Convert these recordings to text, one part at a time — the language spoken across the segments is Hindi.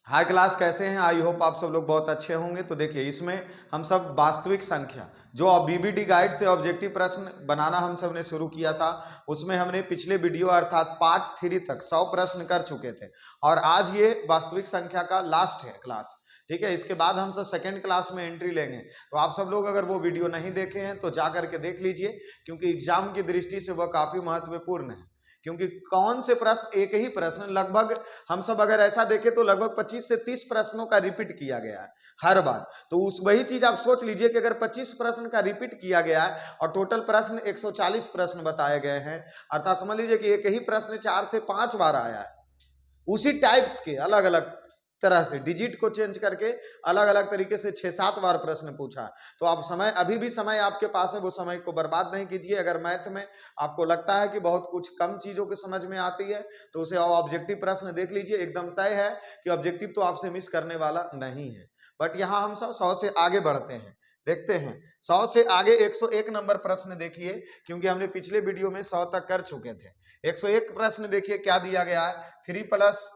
हाई क्लास कैसे हैं? आई होप आप सब लोग बहुत अच्छे होंगे। तो देखिए, इसमें हम सब वास्तविक संख्या जो बीबीडी गाइड से ऑब्जेक्टिव प्रश्न बनाना हम सब ने शुरू किया था, उसमें हमने पिछले वीडियो अर्थात पार्ट 3 तक 100 प्रश्न कर चुके थे और आज ये वास्तविक संख्या का लास्ट है क्लास। ठीक है, इसके बाद हम सब सेकेंड क्लास में एंट्री लेंगे। तो आप सब लोग अगर वो वीडियो नहीं देखे हैं तो जा करके देख लीजिए, क्योंकि एग्जाम की दृष्टि से वह काफी महत्वपूर्ण है। क्योंकि कौन से प्रश्न, एक ही प्रश्न लगभग हम सब अगर ऐसा देखें तो लगभग 25 से 30 प्रश्नों का रिपीट किया गया है हर बार। तो उस वही चीज आप सोच लीजिए कि अगर 25 प्रश्न का रिपीट किया गया है और टोटल प्रश्न 140 प्रश्न बताए गए हैं, अर्थात समझ लीजिए कि एक ही प्रश्न 4 से 5 बार आया है, उसी टाइप्स के अलग अलग तरह से डिजिट को चेंज करके अलग अलग तरीके से 6-7 बार प्रश्न पूछा। तो आप समय, अभी भी समय आपके पास है, वो समय को बर्बाद नहीं कीजिए। अगर मैथ में आपको लगता है कि बहुत कुछ कम चीजों के समझ में आती है तो उसे ऑब्जेक्टिव प्रश्न देख लीजिए। एकदम तय है कि ऑब्जेक्टिव तो आपसे मिस करने वाला नहीं है। बट यहाँ हम सब 100 से आगे बढ़ते हैं, देखते हैं 100 से आगे 101 नंबर प्रश्न देखिए, क्योंकि हमने पिछले वीडियो में 100 तक कर चुके थे। 101 प्रश्न देखिए क्या दिया गया है। 3 प्लस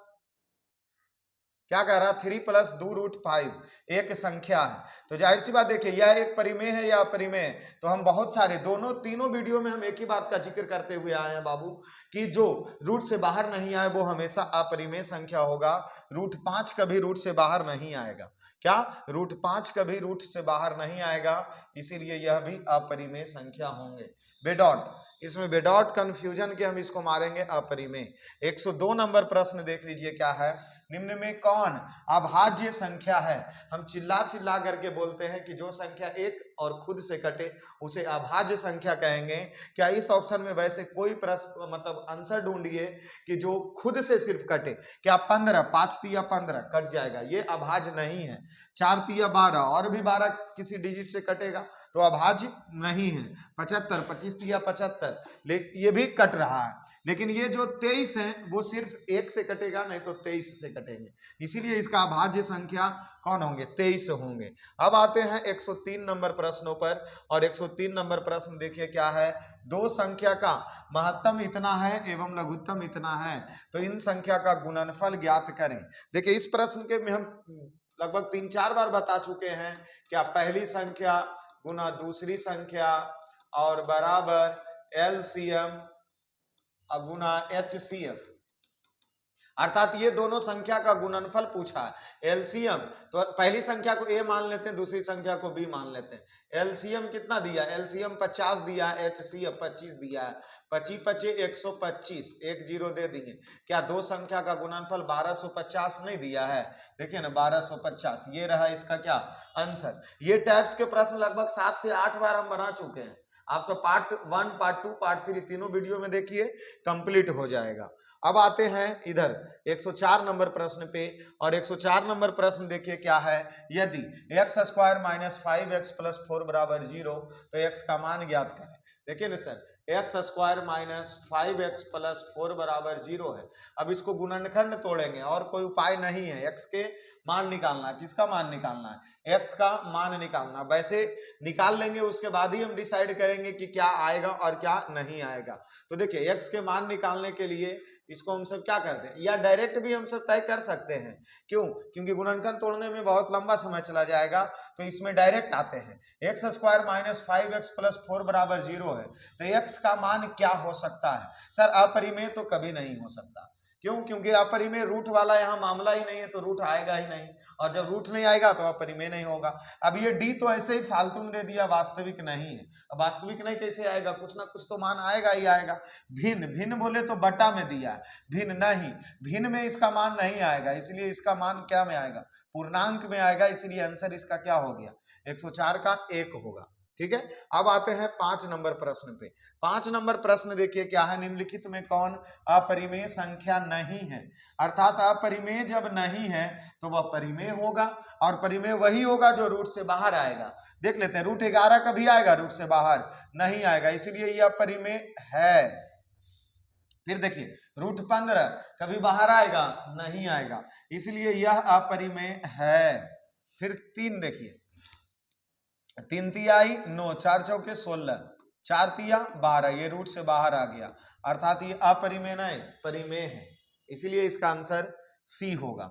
क्या कह रहा, 3 + 2√5 एक संख्या है। तो जाहिर सी बात देखिए, यह एक परिमेय है या अपरिमेय। तो हम बहुत सारे तीनों वीडियो में हम एक ही बात का जिक्र करते हुए आए हैं बाबू, कि जो रूट से बाहर नहीं आए वो हमेशा अपरिमेय संख्या होगा। √5 कभी रूट से बाहर नहीं आएगा। क्या? √5 कभी रूट से बाहर नहीं आएगा, इसीलिए यह भी अपरिमेय संख्या होंगे। बेडॉट, इसमें बेडॉट कंफ्यूजन के हम इसको मारेंगे अपरिमेय। 102 नंबर प्रश्न देख लीजिए क्या है। निम्न में कौन अभाज्य संख्या है? हम चिल्ला चिल्ला करके बोलते हैं कि जो संख्या एक और खुद से कटे उसे अभाज्य संख्या कहेंगे। क्या इस ऑप्शन में वैसे कोई प्रश्न, मतलब आंसर ढूंढिए कि जो खुद से सिर्फ कटे। क्या 15, 5 तिया 15 कट जाएगा, ये अभाज्य नहीं है। 4 तिया 12 और भी 12 किसी डिजिट से कटेगा तो अभाज्य नहीं है। 75, 25 तिया 75 ये भी कट रहा है, लेकिन ये जो 23 है वो सिर्फ एक से कटेगा, नहीं तो 23 से कटेंगे, इसीलिए इसका अभाज्य संख्या कौन होंगे? 23 होंगे। अब आते हैं 103 नंबर प्रश्नों पर, और 103 नंबर प्रश्न देखिए क्या है। दो संख्या का महत्तम इतना है एवं लघुत्तम इतना है, तो इन संख्या का गुणनफल ज्ञात करें। देखिए, इस प्रश्न के में हम लगभग 3-4 बार बता चुके हैं। क्या पहली संख्या गुना दूसरी संख्या और बराबर LCM गुना HCF, अर्थात ये दोनों संख्या का गुणनफल पूछा है। एलसीएम तो पहली संख्या को a मान लेते हैं, दूसरी संख्या को b मान लेते हैं। एलसीएम कितना दिया? एलसीएम 50 दिया है, HCF 25 दिया है। 25 25 125, एक जीरो दे दिए। क्या दो संख्या का गुणनफल 1250 नहीं दिया है? देखिए ना, 1250, ये रहा इसका क्या आंसर। ये टाइप्स के प्रश्न लगभग 7 से 8 बार हम बना चुके हैं। आप सब पार्ट 1, पार्ट 2, पार्ट 3 तीनों वीडियो में देखिए, कंप्लीट हो जाएगा। अब आते हैं इधर 104 नंबर प्रश्न पे, और 104 नंबर प्रश्न देखिए क्या है। यदि x² - 5x + 4 = 0 तो x का मान ज्ञात करें। देखिए ना सर, x² - 5x + 4 = 0 है। अब इसको गुणनखंड तोड़ेंगे और कोई उपाय नहीं है। x के मान निकालना है। किसका मान निकालना है? x का मान निकालना। वैसे निकाल लेंगे, उसके बाद ही हम डिसाइड करेंगे कि क्या आएगा और क्या नहीं आएगा। तो देखिए, x के मान निकालने के लिए इसको हम सब क्या करते हैं, या डायरेक्ट भी हम सब तय कर सकते हैं। क्यों? क्योंकि गुणनखंड तोड़ने में बहुत लंबा समय चला जाएगा, तो इसमें डायरेक्ट आते हैं। x² - 5x + 4 = 0 है, तो x का मान क्या हो सकता है? सर, अपरिमेय तो कभी नहीं हो सकता। क्यों? क्योंकि अपरिमेय रूट वाला यहाँ मामला ही नहीं है, तो रूट आएगा ही नहीं, और जब रूट नहीं आएगा तो अपरिमेय नहीं होगा। अब ये डी तो ऐसे ही फालतू में दे दिया, वास्तविक नहीं है। अब वास्तविक नहीं कैसे आएगा? कुछ ना कुछ तो मान आएगा ही आएगा। भिन्न, भिन्न बोले तो बटा में दिया है, भिन्न नहीं, भिन्न में इसका मान नहीं आएगा, इसलिए इसका मान क्या में आएगा? पूर्णांक में आएगा, इसलिए आंसर इसका क्या हो गया? 104 का 1 होगा। ठीक है, अब आते हैं 5 नंबर प्रश्न पे। 5 नंबर प्रश्न देखिए क्या है। निम्नलिखित में कौन अपरिमेय संख्या नहीं है? अर्थात अपरिमेय जब नहीं है तो वह परिमेय होगा, और परिमेय वही होगा जो रूट से बाहर आएगा। देख लेते हैं, √11 कभी आएगा रूट से बाहर? नहीं आएगा, इसलिए यह अपरिमेय है। फिर देखिए, √15 कभी बाहर आएगा? नहीं आएगा, इसलिए यह अपरिमेय है। फिर 3 देखिए, 3 तिया 9, 4 चौके 16, 4 तिया 12, ये रूट से बाहर आ गया, अर्थात ये अपरिमेय नहीं परिमेय है, इसलिए इसका आंसर सी होगा।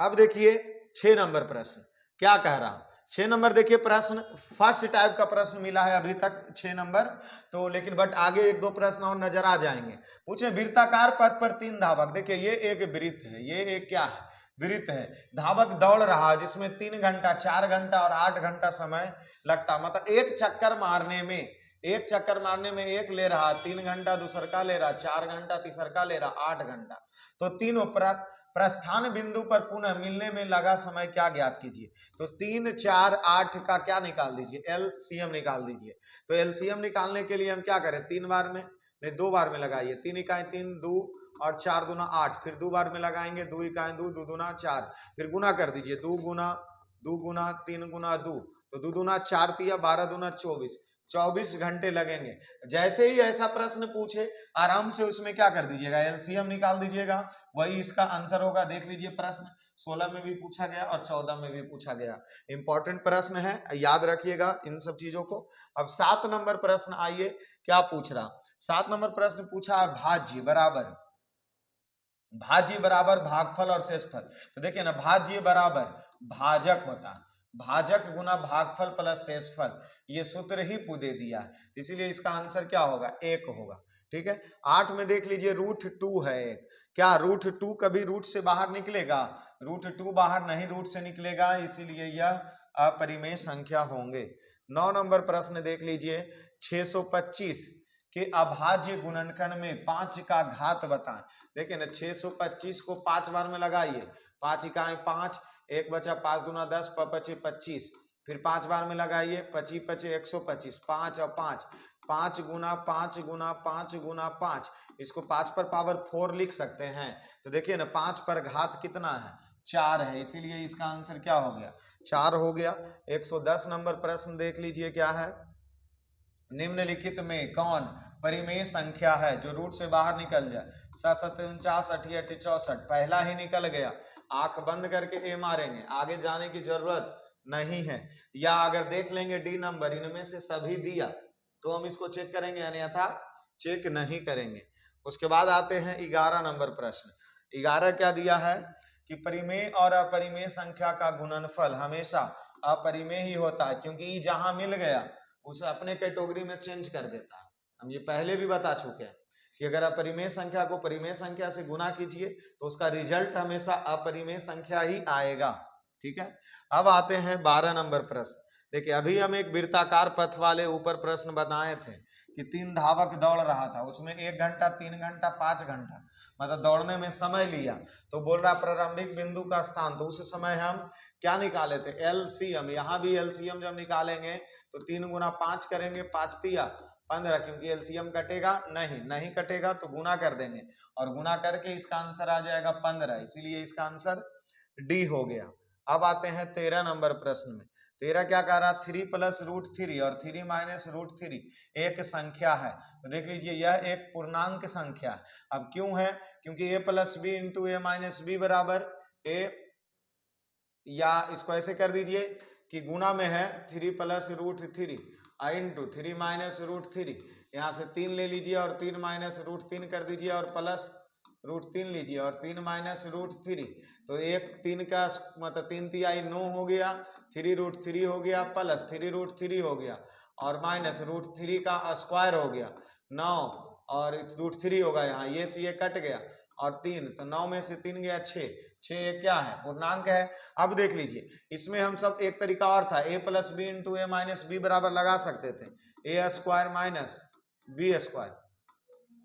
अब देखिए 6 नंबर प्रश्न क्या कह रहा। 6 नंबर देखिए प्रश्न फर्स्ट टाइप का प्रश्न मिला है अभी तक 6 नंबर, तो लेकिन बट आगे 1-2 प्रश्न और नजर आ जाएंगे। पूछे वृत्ताकार पथ पर 3 धावक, देखिए ये एक वृत्त है, ये एक क्या है, वृत्त है। धावक दौड़ रहा जिसमें 3 घंटा, 4 घंटा और 8 घंटा समय लगता, मतलब एक चक्कर मारने में एक ले रहा 3 घंटा, दूसर का ले रहा 4 घंटा, तीसर का ले रहा 8 घंटा। तो तीनों प्रस्थान बिंदु पर पुनः मिलने में लगा समय क्या ज्ञात कीजिए। तो 3, 4, 8 का क्या निकाल दीजिए, एलसीएम निकाल दीजिए। तो एलसीएम निकालने के लिए हम क्या करें, 3 बार में नहीं 2 बार में लगाइए। 3 इकाई 3, 2 और 4 दूना 8, फिर 2 बार में लगाएंगे, 2 इकाई 2, 2 दूना 4, फिर गुना कर दीजिए, 2 गुना 3 गुना 2, तो 2 दूना 4 तिया 12 दूना 24 घंटे लगेंगे। जैसे ही ऐसा प्रश्न पूछे आराम से उसमें क्या कर दीजिएगा, एलसीएम निकाल दीजिएगा, वही इसका आंसर होगा। देख लीजिए प्रश्न 16 में भी पूछा गया और 14 में भी पूछा गया, इंपॉर्टेंट प्रश्न है, याद रखिएगा इन सब चीजों को। अब 7 नंबर प्रश्न आइए क्या पूछ रहा। 7 नंबर प्रश्न पूछा है भाज्य बराबर भागफल और शेषफल। तो देखिए ना, भाज्य बराबर भाजक होता है, भाजक गुना भागफल प्लस शेषफल, ये सूत्र ही दे दिया है, इसीलिए इसका आंसर क्या होगा, 1 होगा। ठीक है। 8 में देख लीजिए √2 है एक, क्या √2 कभी रूट से बाहर निकलेगा, √2 बाहर नहीं रूट से निकलेगा, इसीलिए यह अपरिमेय संख्या होंगे। 9 नंबर प्रश्न देख लीजिए, 625 के अभाज्य गुणनखंड में 5 का घात बताएं। देखिए ना, 625 को 5 बार में लगाइए, 5 इकाई 5, 1 बचा 5 दूना 10, 25, फिर 5 बार में लगाइए, 25 125, 5 और 5, 5 गुना 5 गुना 5 गुना 5, इसको 5 पर पावर 4 लिख सकते हैं। तो देखिए ना, 5 पर घात कितना है, 4 है, इसीलिए इसका आंसर क्या हो गया, 4 हो गया। 110 नंबर प्रश्न देख लीजिए क्या है, निम्नलिखित में कौन परिमेय संख्या है जो रूट से बाहर निकल जाए। 7 49 88 64, पहला ही निकल गया, आंख बंद करके ए मारेंगे, आगे जाने की जरूरत नहीं है। या अगर देख लेंगे डी नंबर, इनमें से सभी दिया तो हम इसको चेक करेंगे, अन्यथा चेक नहीं करेंगे। उसके बाद आते हैं 11 नंबर प्रश्न। 11 क्या दिया है कि परिमेय और अपरिमेय संख्या का गुणनफल हमेशा अपरिमेय ही होता है, क्योंकि जहां मिल गया उसे अपने कैटेगरी में चेंज कर देता है। हम ये पहले भी बता चुके हैं कि अगर अपरिमेय संख्या को परिमेय संख्या से गुना कीजिए तो उसका रिजल्ट हमेशा अपरिमेय संख्या ही आएगा। ठीक है। अब आते हैं 12 नंबर प्रश्न। देखिए, अभी हम एक वृत्ताकार पथ वाले ऊपर प्रश्न बताए थे कि 3 धावक दौड़ रहा था, उसमें 1 घंटा, 3 घंटा, 5 घंटा, मतलब दौड़ने में समय लिया। तो बोल रहा प्रारंभिक बिंदु का स्थान, तो उस समय हम क्या निकाले थे, एलसीएम। यहाँ भी एलसीएम जब निकालेंगे तो 3 गुना 5 करेंगे, 5 तिया 15, क्योंकि एलसीएम कटेगा नहीं कटेगा तो गुना कर देंगे, और गुना करके इसका आंसर आ जाएगा 15, इसीलिए इसका आंसर डी हो गया। अब आते हैं 13 नंबर प्रश्न में। 13 क्या कह रहा, 3 + √3 और 3 - √3 एक संख्या है। तो देख लीजिए, यह एक पूर्णांक संख्या। अब क्यों है, क्योंकि a + b × a - b बराबर a, या इसको ऐसे कर दीजिए कि गुना में है 3 + √3 × 3 - √3, यहाँ से 3 ले लीजिए और 3 - √3 कर दीजिए और प्लस √3 लीजिए और 3 - √3, तो 1 3 का मतलब 3 तिहाई 9 हो गया, 3 √3 हो गया, प्लस 3 √3 हो गया और माइनस √3 का स्क्वायर हो गया 9, और √3 होगा यहाँ, ये से ये कट गया और 3, तो 9 में से 3 गया 6, 6 ये क्या है, पूर्णांक है। अब देख लीजिए, इसमें हम सब एक तरीका और था, a + b × a - b बराबर लगा सकते थे, a² - b²।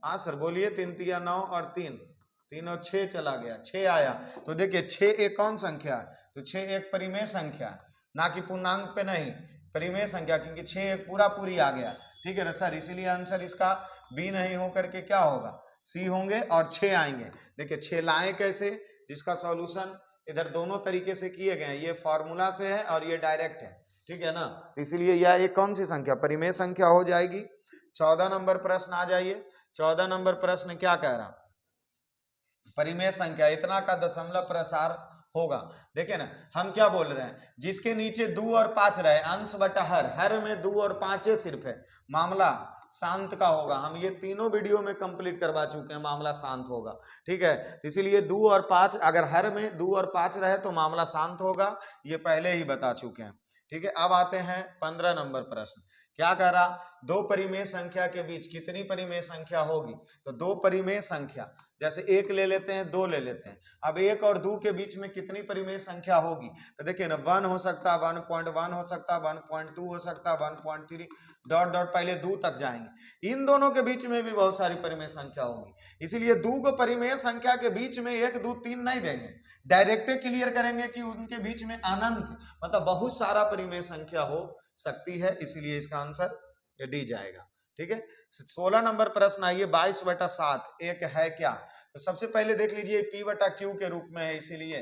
हाँ सर बोलिए, 3 तिया 9 और 3 और 6 चला गया, 6 आया। तो देखिए 6 एक कौन संख्या है, तो 6 एक परिमेय संख्या है, ना कि पूर्णांक पे नहीं, परिमेय संख्या, क्योंकि 6 एक पूरी आ गया। ठीक है ना सर, इसीलिए आंसर इसका बी नहीं होकर के क्या होगा, सी होंगे और 6 आएंगे। देखिए 6 लाए कैसे, जिसका सॉल्यूशन इधर दोनों तरीके से किए गए, ये फॉर्मूला से है और ये डायरेक्ट है। ठीक है ना, इसीलिए यह एक कौन सी संख्या, परिमेय संख्या हो जाएगी। 14 नंबर प्रश्न आ जाइए। 14 नंबर प्रश्न क्या कह रहा, परिमेय संख्या इतना का दशमलव प्रसार होगा। देखिए ना, हम क्या बोल रहे हैं, जिसके नीचे 2 और 5 रहे, अंश बटा हर में 2 और 5 सिर्फ है, मामला शांत का होगा। हम ये तीनों वीडियो में कंप्लीट करवा चुके हैं, मामला शांत होगा। ठीक है, तो इसीलिए 2 और 5, अगर हर में 2 और 5 रहे तो मामला शांत होगा, ये पहले ही बता चुके हैं। ठीक है, अब आते हैं 15 नंबर प्रश्न। क्या कह रहा, दो परिमेय संख्या के बीच कितनी परिमेय संख्या होगी? तो दो परिमेय संख्या, जैसे 1 ले लेते हैं, 2 ले लेते हैं। अब 1 और 2 के बीच में कितनी परिमेय संख्या होगी? तो देखिए ना, 1 हो सकता है, 1.1 हो सकता है, 1.2 हो सकता है, 1.3 डॉट डॉट पहले 2 तक जाएंगे। इन दोनों के बीच में भी बहुत सारी परिमेय संख्या होगी, इसीलिए 2 को परिमेय संख्या के बीच में 1, 2, 3 नहीं देंगे, डायरेक्ट क्लियर करेंगे कि उनके बीच में अनंत मतलब बहुत सारा परिमेय संख्या हो सकती है, इसीलिए इसका आंसर ये डी जाएगा। ठीक है, 16 नंबर प्रश्न आइए, 22/7 एक है क्या? तो सबसे पहले देख लीजिए, P/Q के रूप में है, इसीलिए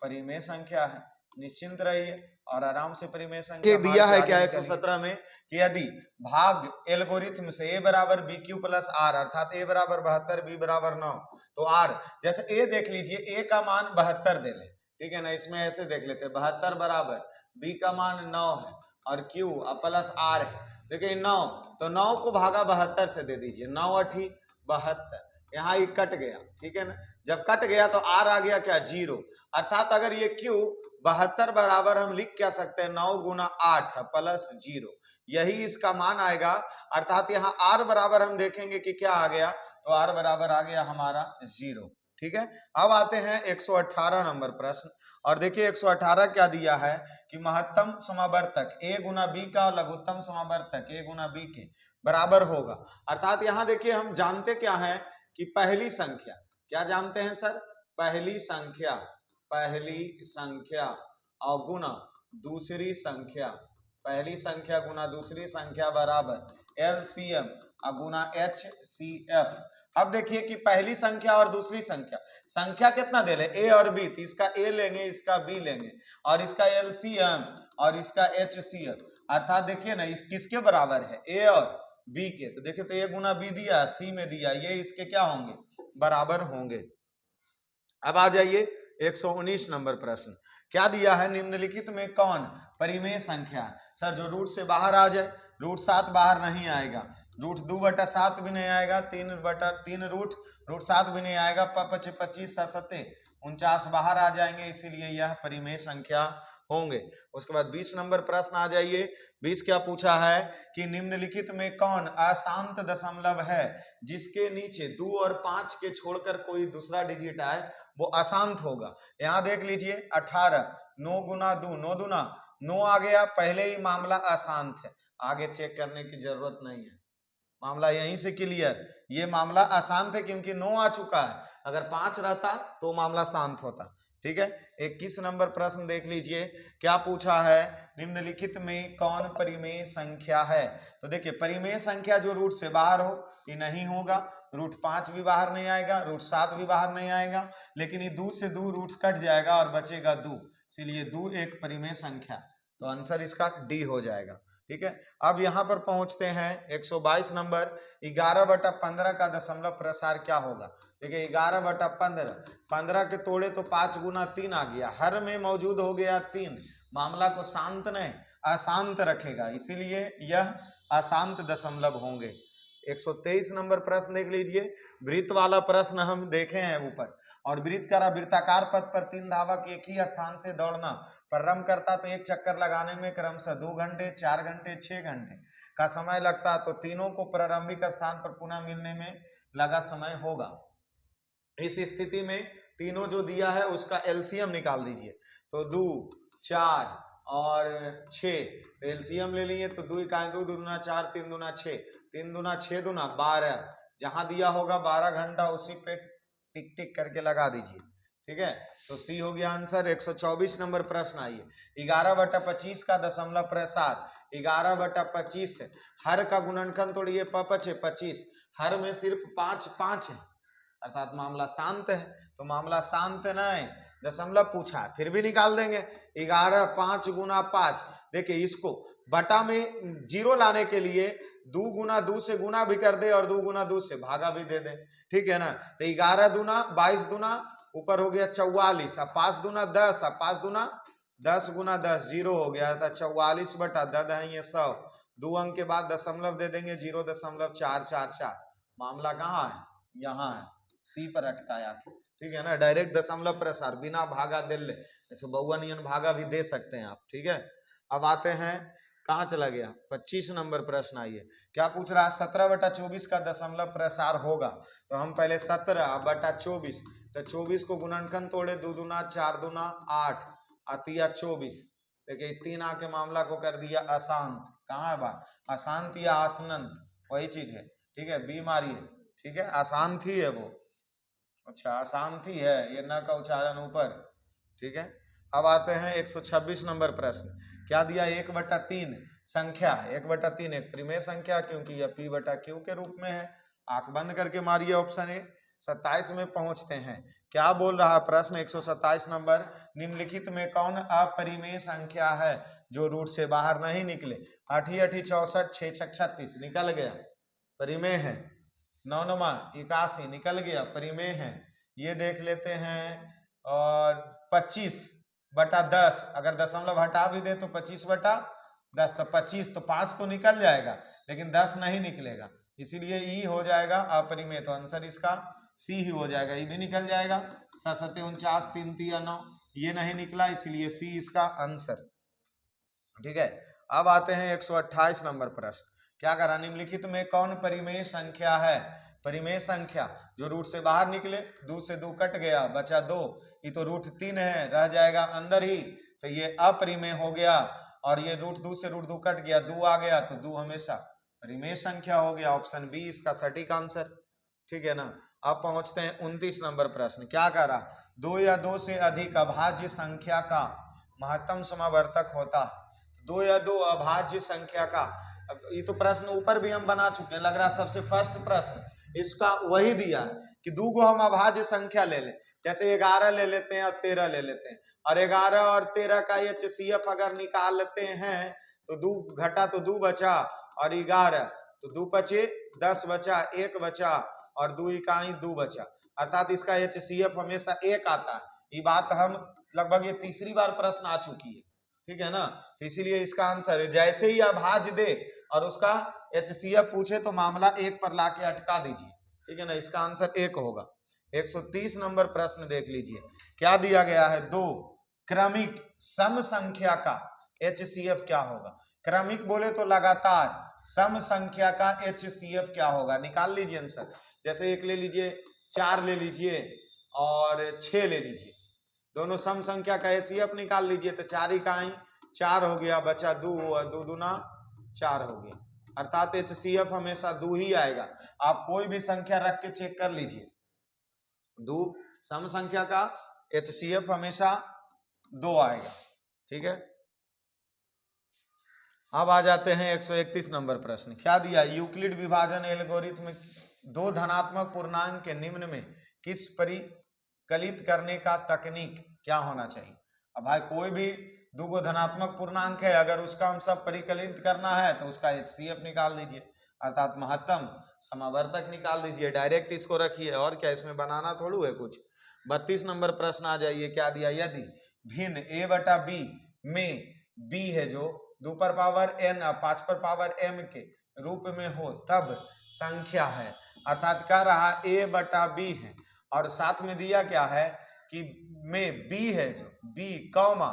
परिमेय संख्या है, निश्चिंत रहिए और आराम से परिमेय संख्या दिया है क्या 117 में कि यदि भाग एल्गोरिथम से a बराबर BQ प्लस R अर्थात a बराबर 72, b बराबर 9, तो R जैसे a देख लीजिए, a का मान 72 दे ले, ठीक है ना, इसमें ऐसे देख लेते हैं 72 बराबर b का मान 9 है और q प्लस R है। देखिए 9, तो 9 को भागा 72 से दे दीजिए, 9 8 72, यहाँ ये कट गया। ठीक है ना, जब कट गया तो R आ गया क्या? 0, अर्थात अगर ये Q 72 बराबर हम लिख क्या सकते हैं, 9 गुना 8 प्लस 0, यही इसका मान आएगा। अर्थात यहाँ R बराबर हम देखेंगे कि क्या आ गया, तो R बराबर आ गया हमारा 0। ठीक है, अब आते हैं 118 नंबर प्रश्न, और देखिए 118 क्या दिया है कि महत्तम समावर्तक a गुना b का लघुत्तम समावर्तक a गुना b के बराबर होगा। अर्थात यहाँ देखिए हम जानते क्या है कि पहली संख्या, क्या जानते हैं सर? पहली संख्या और गुना दूसरी संख्या, पहली संख्या गुना दूसरी संख्या बराबर LCM गुना HCF। अब देखिए कि पहली संख्या और दूसरी संख्या कितना दे ले, a और b, तो इसका a लेंगे, इसका b लेंगे, और इसका LCM और इसका HCF, अर्थात देखिए ना इस किसके बराबर है, a और b के। तो देखिए, तो a गुना b दिया, c में दिया, ये इसके क्या होंगे? बराबर होंगे। अब आ जाइए 119 नंबर प्रश्न, क्या दिया है, निम्नलिखित में कौन परिमेय संख्या है? सर जो रूट से बाहर आ जाए, रूट 7 बाहर नहीं आएगा, रूट 2/7 भी नहीं आएगा, 3 रूट 7 भी नहीं आएगा, 5 25 7 49 बाहर आ जाएंगे, इसीलिए यह परिमेय संख्या होंगे। उसके बाद 20 नंबर प्रश्न आ जाइए, 20 क्या पूछा है कि निम्नलिखित में कौन अशांत दशमलव है जिसके नीचे 2 और 5 के छोड़कर कोई दूसरा डिजिट आए वो अशांत होगा। यहाँ देख लीजिए 18, 9 गुना 2, 9 दूना 9 आ गया, पहले ही मामला अशांत है, आगे चेक करने की जरूरत नहीं है, मामला यहीं से क्लियर। ये मामला अशांत है क्योंकि 9 आ चुका है, अगर 5 रहता तो मामला शांत होता। ठीक है, 21 नंबर प्रश्न देख लीजिए, क्या पूछा है, निम्नलिखित में कौन परिमेय संख्या है? तो देखिए परिमेय संख्या जो रूट से बाहर हो ये नहीं होगा, रूट 5 भी बाहर नहीं आएगा, रूट 7 भी बाहर नहीं आएगा, लेकिन ये 2 से 2 रूट कट जाएगा और बचेगा 2, इसलिए 2 एक परिमेय संख्या, तो आंसर इसका डी हो जाएगा। ठीक है, अब यहाँ पर पहुंचते हैं 122 नंबर, 11/15 का दशमलव प्रसार क्या होगा? देखिए 11/15, 15 के तोड़े तो 5 गुना 3 आ गया, हर में मौजूद हो गया 3, मामला को शांत नहीं अशांत रखेगा, इसीलिए यह अशांत दशमलव होंगे। 123 नंबर प्रश्न देख लीजिए, वृत्त वाला प्रश्न हम देखे हैं ऊपर, और वृत्त का वृत्ताकार पथ पर 3 धावक एक ही स्थान से दौड़ना प्रारंभ करता तो एक चक्कर लगाने में क्रमशः 2 घंटे, 4 घंटे, 6 घंटे का समय लगता, तो तीनों को प्रारंभिक स्थान पर पुनः मिलने में लगा समय होगा। इस स्थिति में तीनों जो दिया है उसका LCM निकाल दीजिए, तो 2, 4 और 6, LCM ले लिए तो 2 का 2 दूना 4, 3 दूना 6, 3 दूना 6 दूना 12, जहां दिया होगा 12 घंटा उसी पे टिक टिक करके लगा दीजिए। ठीक है, तो सी हो गया आंसर। 124 नंबर प्रश्न आइए, 11/25 का दशमलव प्रसार, 11/25 है, हर का गुणनखंड तोड़िए, 5 25, हर में सिर्फ 5 5 है, अर्थात मामला शांत है, तो मामला शांत नहीं दशमलव पूछा है, फिर भी निकाल देंगे। 11 5 गुना 5, देखिए इसको बटा में 0 लाने के लिए 2 गुना 2 से गुना भी कर दे और 2 गुना 2 से भागा भी दे दे, ठीक है ना। तो 11 दूना 22 दूना ऊपर हो गया 44, अब 5 दूना 10, अब 5 दूना 10 गुना 10 0 हो गया, अर्थात 44/10 है ये 100, 2 अंक के बाद दशमलव दे देंगे 0.444। मामला कहाँ है, यहाँ है, सी पर अटका है। ठीक है ना, डायरेक्ट दशमलव प्रसार बिना भागा दिल, जैसे 52 भागा भी दे सकते हैं आप। ठीक है, अब आते हैं, कहाँ चला गया, 25 नंबर प्रश्न। आइए, क्या पूछ रहा है, 17/24 का दशमलव प्रसार होगा। तो हम पहले 17/24, तो 24 को गुणनखंड तोड़े, 2 दूना 4 दूना 8, अतिया 24। देखिए 3 आके मामला को कर दिया अशांत। कहाँ है बात, अशांत या आसनंत, वही चीज है। ठीक है, बीमारी है। ठीक है, अशांत ही है वो, अच्छा अशांत ही है, ये न का उच्चारण ऊपर। ठीक है, अब आते हैं 126 नंबर प्रश्न। क्या दिया, 1/3 संख्या है। 1/3 एक परिमेय संख्या, क्योंकि यह p/q के रूप में है। आंख बंद करके मारिए ऑप्शन ए। 27 में पहुंचते हैं। क्या बोल रहा है प्रश्न, 127 नंबर, निम्नलिखित में कौन अपरिमेय संख्या है जो रूट से बाहर नहीं निकले। 8 8 64, 6 6 36 निकल गया, परिमेय है। 9 9 81 निकल गया, परिमेय है। ये देख लेते हैं, और 25/10, अगर दशमलव हटा भी दे तो 25/10, तो 25 तो 5 तो निकल जाएगा, लेकिन 10 नहीं निकलेगा, इसीलिए ई हो जाएगा अपरिमेय। तो आंसर इसका सी ही हो जाएगा, ई भी निकल जाएगा। 7 7 49, 3 3 9, ये नहीं निकला, इसलिए सी इसका आंसर। ठीक है, अब आते हैं 128 नंबर प्रश्न। क्या करा, निम्नलिखित में कौन परिमेय संख्या है। परिमेय संख्या जो रूट से बाहर निकले, 2 से 2 कट गया, बचा 2, ये तो रूट 3 है, रह जाएगा अंदर ही, तो ये अपरिमेय हो गया। और ये रूट 2 से रूट 2 कट गया, 2 आ गया, तो 2 हमेशा परिमेय संख्या हो गया। ऑप्शन बी इसका सटीक आंसर। ठीक है ना, अब पहुंचते हैं 29 नंबर प्रश्न। क्या करा, 2 या 2 से अधिक अभाज्य संख्या का महत्तम समावर्तक होता है। 2 या 2 अभाज्य संख्या का, अब ये तो प्रश्न ऊपर भी हम बना चुके हैं, लग रहा सबसे फर्स्ट प्रश्न इसका वही दिया कि 2 को हम अभाज्य संख्या ले लें, जैसे 11 ले लेते हैं और 13 ले लेते हैं, और 11 और 13 का HCF अगर निकालते हैं तो 2 घटा तो 2 बचा, और 11 तो 2 बचे 10 बचा, 1 बचा, और 2 इकाई 2 बचा, अर्थात इसका HCF हमेशा 1 आता है। ये बात हम लगभग ये तीसरी बार प्रश्न आ चुकी है। ठीक है ना, तो इसीलिए इसका आंसर है, जैसे ही अभाज्य दे और उसका HCF पूछे तो मामला 1 पर लाके अटका दीजिए। ठीक है ना, इसका आंसर 1 होगा। 130 नंबर प्रश्न देख लीजिए, क्या दिया गया है, 2 क्रमिक सम संख्या का HCF क्या होगा। क्रमिक बोले तो लगातार, सम संख्या का HCF क्या होगा, निकाल लीजिए आंसर। जैसे 1 ले लीजिए, 4 ले लीजिए, और 6 ले लीजिए, दोनों सम संख्या का HCF निकाल लीजिए, तो 4 इकाई 4 हो गया, बचा 2, और 2 दूना 4 हो गया, अर्थात HCF हमेशा 2 ही आएगा। आप कोई भी संख्या रख के चेक कर लीजिए, 2 सम संख्या का HCF हमेशा 2 आएगा। ठीक है, अब आ जाते हैं 131 नंबर प्रश्न। क्या दिया, यूक्लिड विभाजन एल्गोरिथम में 2 धनात्मक पूर्णांक के निम्न में किस परिकलित करने का तकनीक क्या होना चाहिए। अब भाई कोई भी 2 धनात्मक पूर्णांक है, अगर उसका हम सब परिकलित करना है तो उसका HCF निकाल दीजिए, अर्थात महत्तम समावर्तक निकाल दीजिए, डायरेक्ट इसको रखिए, और क्या इसमें बनाना थोड़ू है कुछ। 32 नंबर प्रश्न आ जाइए, क्या दिया, यदि भिन्न a/b में b है जो 2 पर पावर n 5 पर पावर m के रूप में हो तब संख्या है, अर्थात कह रहा a/b है, और साथ में दिया क्या है कि में b है जो b कौमा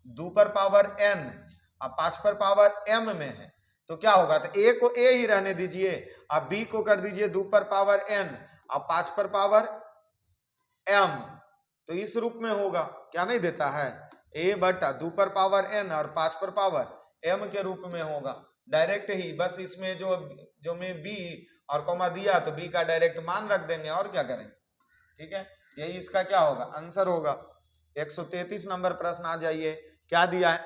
2 पर पावर n और 5 पर पावर m में है, तो क्या होगा, तो a को a ही रहने दीजिए, अब b को कर दीजिए 2 पर पावर n और 5 पर पावर m, तो इस रूप में होगा। क्या नहीं देता है, a/2 पर पावर n और 5 पर पावर m के रूप में होगा, डायरेक्ट ही, बस इसमें जो में b और कॉमा दिया तो b का डायरेक्ट मान रख देंगे, और क्या करेंगे। ठीक है, यही इसका क्या होगा, आंसर होगा। 133 नंबर प्रश्न आ जाइए, क्या दिया है,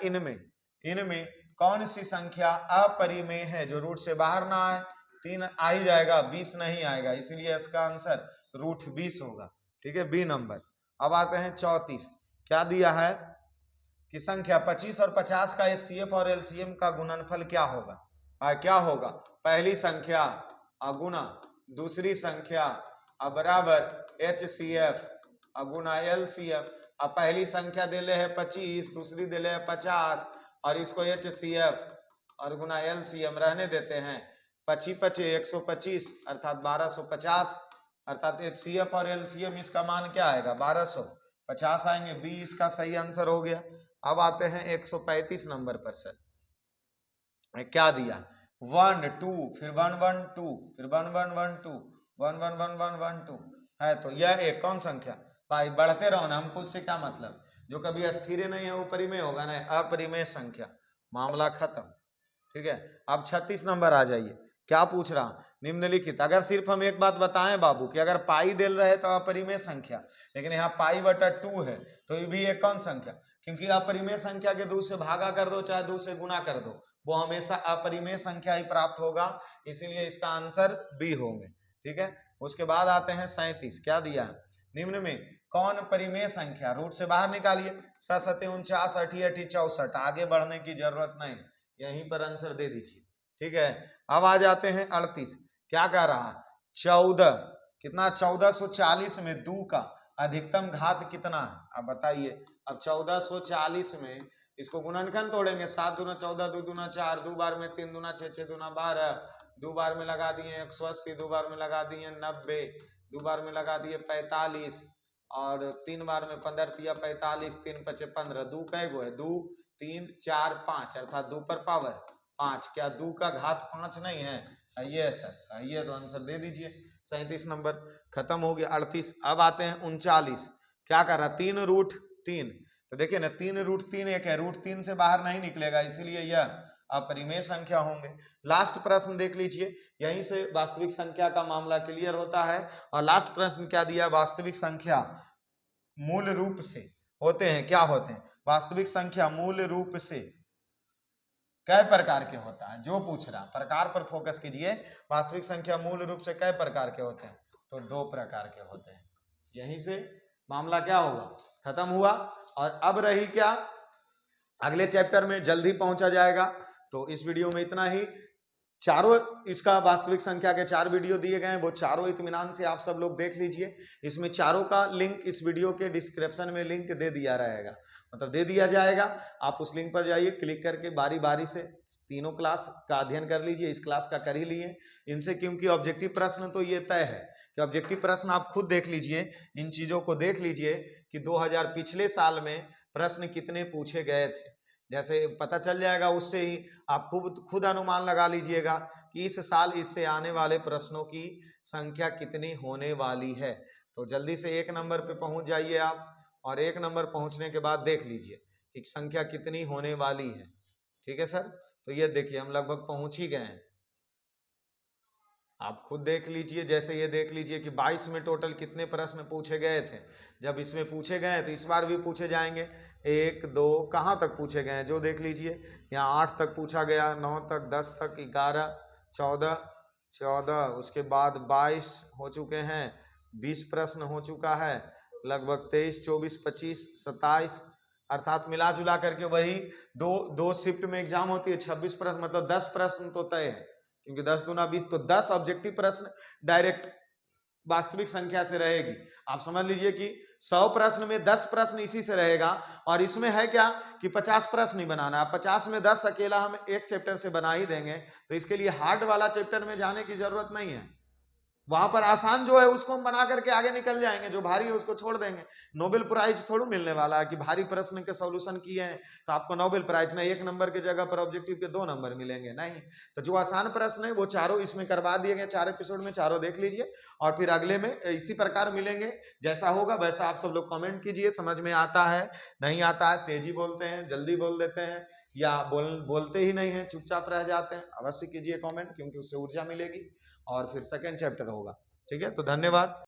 इनमें कौन सी संख्या अपरिमेय है जो रूट से बाहर ना आए। 3 आ ही जाएगा, 20 नहीं आएगा, इसीलिए इसका आंसर रूट 20 होगा। ठीक है, बी नंबर। अब आते हैं 34, क्या दिया है कि संख्या 25 और 50 का HCF और LCM का गुणनफल क्या होगा। क्या होगा, पहली संख्या गुना दूसरी संख्या बराबर HCF गुना LCM। अब पहली संख्या दे ले है 25, दूसरी दे ले है 50, और इसको HCF और गुना LCM रहने देते हैं, 25 25 125 अर्थात 1250, अर्थात HCF और LCM इसका मान क्या आएगा 1250 आएंगे। बी इसका सही आंसर हो गया। अब आते हैं 135 नंबर पर सर, क्या दिया 1 2 फिर 1 1 2 फिर 1 1 1 2 1 1 1 1 1 2 है, तो यह एक कौन संख्या भाई, बढ़ते रहो ना, हमको उससे क्या मतलब, जो कभी अस्थिर नहीं है वो परिमेय होगा ना, अपरिमेय संख्या, मामला खत्म। ठीक है, अब 36 नंबर आ जाइए, क्या पूछ रहा निम्नलिखित, अगर सिर्फ हम एक बात बताएं बाबू कि अगर पाई दे रहे तो अपरिमेय संख्या, लेकिन यहाँ पाई बटा 2 है तो ये भी एक कौन संख्या, क्योंकि अपरिमेय संख्या के 2 से भागा कर दो चाहे 2 से गुना कर दो, वो हमेशा अपरिमेय संख्या ही प्राप्त होगा, इसीलिए इसका आंसर बी होंगे। ठीक है, उसके बाद आते हैं 37, क्या दिया निम्न में कौन परिमेय संख्या, रूट से बाहर निकालिए, 7 49 80 80 64, आगे बढ़ने की जरूरत नहीं, यहीं पर आंसर दे दीजिए। ठीक है, अब आ जाते हैं 38, क्या कह रहा 14, कितना 1440 में 2 का अधिकतम घात कितना है, अब बताइए। अब 1440 में इसको गुणनखंड तोड़ेंगे, 7 दूना 14 2 दूना 4, 2 बार में 3 दूना 6 6 दूना 12, 2 बार में लगा दिए 180, 2 बार में लगा दिए 90, 2 बार में लगा दिए 45 और 3 बार में 15 तिया 45, 3 पचे 15, 2 कै गो है 2 3 4 5 अर्थात 2 पर पावर 5, क्या 2 का घात 5 नहीं है, ये है सर, ये तो आंसर दे दीजिए। 37 नंबर खत्म हो गया। 38, अब आते हैं 39, क्या कर रहा 3 रूट 3, तो देखिए ना 3 रूट 3 एक है, रूट 3 से बाहर नहीं निकलेगा, इसीलिए यह अपरिमेय संख्या होंगे। लास्ट प्रश्न देख लीजिए, यहीं से वास्तविक संख्या का मामला क्लियर होता है। और लास्ट प्रश्न क्या दिया, वास्तविक संख्या मूल रूप से होते हैं, क्या होते हैं वास्तविक संख्या मूल रूप से कै प्रकार के होता है, जो पूछ रहा प्रकार पर फोकस कीजिए, वास्तविक संख्या मूल रूप से कै प्रकार के होते हैं, तो 2 प्रकार के होते हैं। यहीं से मामला क्या होगा, खत्म हुआ। और अब रही क्या, अगले चैप्टर में जल्दी पहुंचा जाएगा, तो इस वीडियो में इतना ही। चारों इसका वास्तविक संख्या के 4 वीडियो दिए गए हैं, वो चारों इत्मीनान से आप सब लोग देख लीजिए। इसमें चारों का लिंक इस वीडियो के डिस्क्रिप्शन में लिंक दे दिया रहेगा, मतलब दे दिया जाएगा, आप उस लिंक पर जाइए, क्लिक करके बारी बारी से तीनों क्लास का अध्ययन कर लीजिए, इस क्लास का कर ही लिए इनसे, क्योंकि ऑब्जेक्टिव प्रश्न तो ये तय है कि ऑब्जेक्टिव प्रश्न आप खुद देख लीजिए, इन चीजों को देख लीजिए कि 2000 पिछले साल में प्रश्न कितने पूछे गए थे, जैसे पता चल जाएगा, उससे ही आप खुद अनुमान लगा लीजिएगा कि इस साल इससे आने वाले प्रश्नों की संख्या कितनी होने वाली है। तो जल्दी से 1 नंबर पे पहुंच जाइए आप, और 1 नंबर पहुंचने के बाद देख लीजिए कि संख्या कितनी होने वाली है। ठीक है सर, तो ये देखिए हम लगभग पहुंच ही गए हैं, आप खुद देख लीजिए। जैसे ये देख लीजिए कि 22 में टोटल कितने प्रश्न पूछे गए थे, जब इसमें पूछे गए तो इस बार भी पूछे जाएंगे, 1 2 कहाँ तक पूछे गए हैं, जो देख लीजिए यहाँ 8 तक पूछा गया, 9 तक, 10 तक, 11 14, उसके बाद 22 हो चुके हैं, 20 प्रश्न हो चुका है, लगभग 23 24 25 27, अर्थात मिला जुला करके वही दो शिफ्ट में एग्जाम होती है, 26 प्रश्न, मतलब 10 प्रश्न तो तय है, क्योंकि 10 दूना 20, तो 10 ऑब्जेक्टिव प्रश्न डायरेक्ट वास्तविक संख्या से रहेगी। आप समझ लीजिए कि 100 प्रश्न में 10 प्रश्न इसी से रहेगा, और इसमें है क्या कि 50 प्रश्न नहीं बनाना, 50 में 10 अकेला हम एक चैप्टर से बना ही देंगे, तो इसके लिए हार्ड वाला चैप्टर में जाने की जरूरत नहीं है, वहां पर आसान जो है उसको हम बना करके आगे निकल जाएंगे, जो भारी है उसको छोड़ देंगे। नोबेल प्राइज थोड़ा मिलने वाला है कि भारी प्रश्न के सॉल्यूशन किए हैं तो आपको नोबेल प्राइज नहीं, 1 नंबर की जगह पर ऑब्जेक्टिव के 2 नंबर मिलेंगे, नहीं। तो जो आसान प्रश्न है वो चारों इसमें करवा दिए गए, 4 एपिसोड में, चारों देख लीजिए, और फिर अगले में इसी प्रकार मिलेंगे, जैसा होगा वैसा आप सब लोग कमेंट कीजिए, समझ में आता है नहीं आता है, तेजी बोलते हैं, जल्दी बोल देते हैं, या बोलते ही नहीं है, चुपचाप रह जाते हैं, अवश्य कीजिए कमेंट, क्योंकि उससे ऊर्जा मिलेगी, और फिर सेकंड चैप्टर होगा। ठीक है, तो धन्यवाद।